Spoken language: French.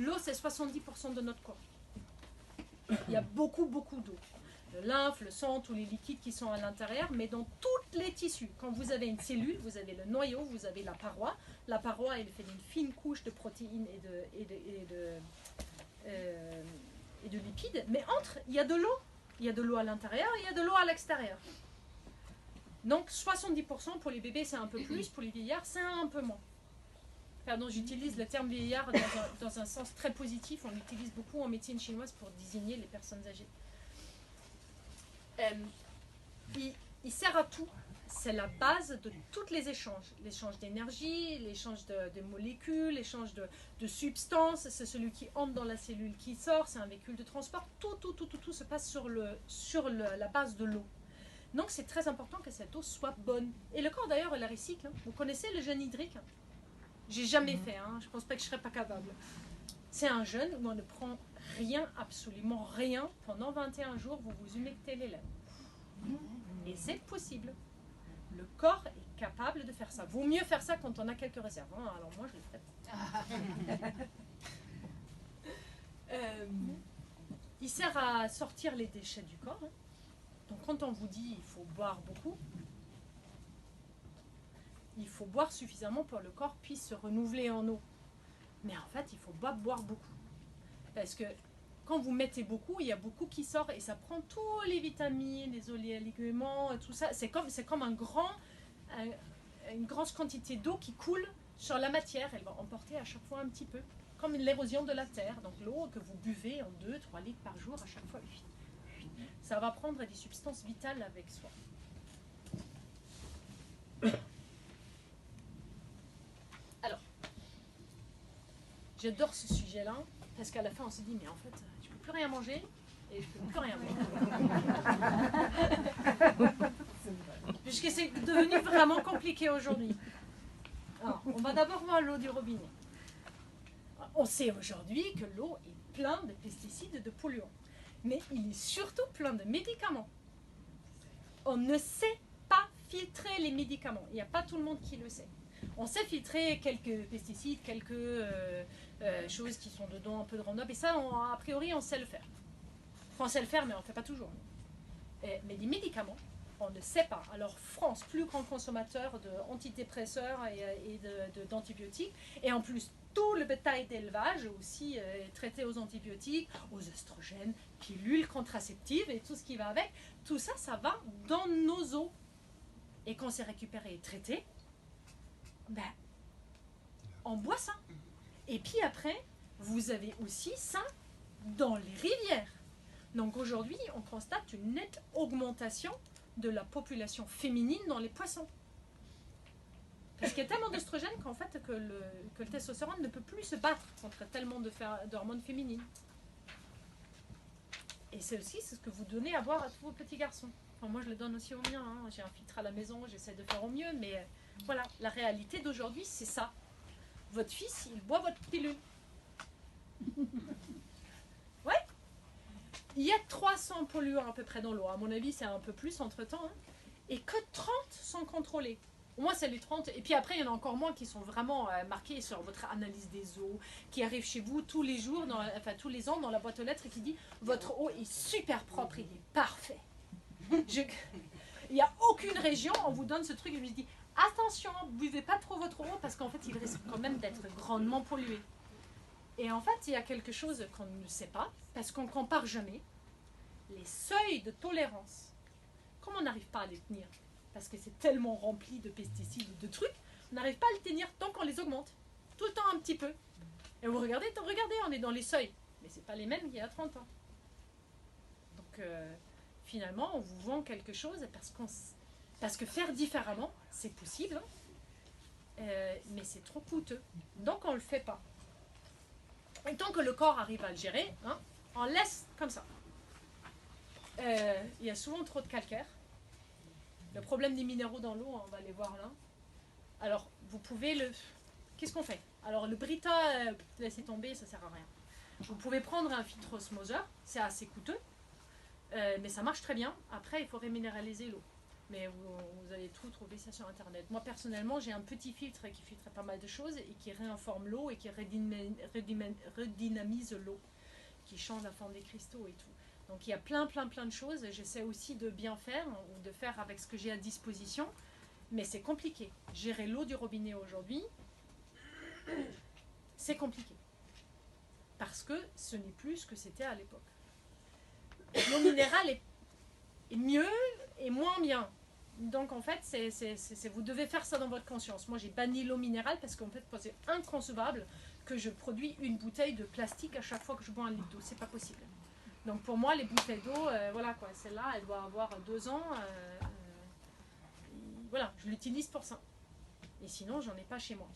L'eau, c'est 70% de notre corps. Il y a beaucoup, beaucoup d'eau. Le lymphe, le sang, tous les liquides qui sont à l'intérieur, mais dans tous les tissus. Quand vous avez une cellule, vous avez le noyau, vous avez la paroi. La paroi, elle fait une fine couche de protéines et de lipides. Mais entre, il y a de l'eau. Il y a de l'eau à l'intérieur, il y a de l'eau à l'extérieur. Donc 70% pour les bébés, c'est un peu plus. Pour les vieillards, c'est un peu moins. Pardon, j'utilise le terme vieillard dans un sens très positif. On l'utilise beaucoup en médecine chinoise pour désigner les personnes âgées. Il sert à tout. C'est la base de tous les échanges. L'échange d'énergie, l'échange de molécules, l'échange de substances. C'est celui qui entre dans la cellule qui sort. C'est un véhicule de transport. Tout se passe sur la base de l'eau. Donc c'est très important que cette eau soit bonne. Et le corps d'ailleurs, il la recycle. Hein. Vous connaissez le jeûne hydrique? J'ai jamais fait. Hein. Je pense pas que je serais pas capable. C'est un jeûne où on ne prend rien, absolument rien. Pendant 21 jours, vous vous humectez les lèvres. Et c'est possible. Le corps est capable de faire ça. Vaut mieux faire ça quand on a quelques réserves. Hein. Alors moi, je le ferai pas. Il sert à sortir les déchets du corps. Hein. Donc quand on vous dit il faut boire beaucoup, il faut boire suffisamment pour que le corps puisse se renouveler en eau. Mais en fait, il ne faut pas boire beaucoup. Parce que quand vous mettez beaucoup, il y a beaucoup qui sort et ça prend tous les vitamines, les oligo-éléments, tout ça. C'est comme une grosse quantité d'eau qui coule sur la matière. Elle va emporter à chaque fois un petit peu. Comme l'érosion de la terre. Donc l'eau que vous buvez en 2-3 litres par jour à chaque fois. Ça va prendre des substances vitales avec soi. Alors, j'adore ce sujet-là, parce qu'à la fin on se dit, mais en fait, je ne peux plus rien manger, et je ne peux plus rien boire. Puisque c'est devenu vraiment compliqué aujourd'hui. Alors, on va d'abord voir l'eau du robinet. On sait aujourd'hui que l'eau est pleine de pesticides et de polluants. Mais il est surtout plein de médicaments. On ne sait pas filtrer les médicaments. Il n'y a pas tout le monde qui le sait. On sait filtrer quelques pesticides, quelques choses qui sont dedans, un peu de Roundup, et ça, a priori, on sait le faire. Enfin, on sait le faire, mais on ne le fait pas toujours. Mais les médicaments, on ne sait pas. Alors, France, plus grand consommateur d'antidépresseurs et d'antibiotiques, et en plus, tout le bétail d'élevage aussi traité aux antibiotiques, aux oestrogènes, pilules contraceptives et tout ce qui va avec. Tout ça, ça va dans nos eaux. Et quand c'est récupéré et traité, ben, on boit ça. Et puis après, vous avez aussi ça dans les rivières. Donc aujourd'hui, on constate une nette augmentation de la population féminine dans les poissons. Parce qu'il y a tellement d'oestrogènes qu'en fait que le testostérone ne peut plus se battre contre tellement d'hormones féminines. Et c'est aussi ce que vous donnez à boire à tous vos petits garçons. Enfin, moi je le donne aussi aux miens, hein. J'ai un filtre à la maison, j'essaie de faire au mieux, mais voilà, la réalité d'aujourd'hui c'est ça. Votre fils, il boit votre pilule. Ouais. Il y a 300 polluants à peu près dans l'eau, à mon avis c'est un peu plus entre temps, hein. Et que 30 sont contrôlés. Au moins, c'est les 30. Et puis après, il y en a encore moins qui sont vraiment marqués sur votre analyse des eaux, qui arrivent chez vous tous les jours, tous les ans, dans la boîte aux lettres et qui dit « Votre eau est super propre, il est parfait. » Il n'y a aucune région, on vous donne ce truc et je me dis « Attention, ne buvez pas trop votre eau parce qu'en fait, il risque quand même d'être grandement pollué. » Et en fait, il y a quelque chose qu'on ne sait pas, parce qu'on ne compare jamais les seuils de tolérance. Comme on n'arrive pas à les tenir, parce que c'est tellement rempli de pesticides et de trucs, on n'arrive pas à les tenir tant qu'on les augmente. Tout le temps un petit peu. Et vous regardez, on est dans les seuils. Mais ce n'est pas les mêmes qu'il y a 30 ans. Donc finalement, on vous vend quelque chose parce que faire différemment, c'est possible, hein, mais c'est trop coûteux. Donc on ne le fait pas. Et tant que le corps arrive à le gérer, hein, on laisse comme ça. Il y a souvent trop de calcaire. Le problème des minéraux dans l'eau, on va les voir là. Alors, vous pouvez le... Qu'est-ce qu'on fait? Alors, le Brita, laissez tomber, ça ne sert à rien. Vous pouvez prendre un filtre osmoseur, c'est assez coûteux, mais ça marche très bien. Après, il faut reminéraliser l'eau. Mais vous allez tout trouver ça sur Internet. Moi, personnellement, j'ai un petit filtre qui filtre pas mal de choses et qui réinforme l'eau et qui redynamise l'eau, qui change la forme des cristaux et tout. Donc, il y a plein de choses. J'essaie aussi de bien faire ou de faire avec ce que j'ai à disposition. Mais c'est compliqué. Gérer l'eau du robinet aujourd'hui, c'est compliqué. Parce que ce n'est plus ce que c'était à l'époque. L'eau minérale est mieux et moins bien. Donc en fait, vous devez faire ça dans votre conscience. Moi, j'ai banni l'eau minérale parce qu'en fait, c'est inconcevable que je produis une bouteille de plastique à chaque fois que je bois un litre d'eau. C'est pas possible. Donc pour moi, les bouteilles d'eau, voilà quoi, celle-là, elle doit avoir 2 ans. Voilà, je l'utilise pour ça. Et sinon, j'en ai pas chez moi.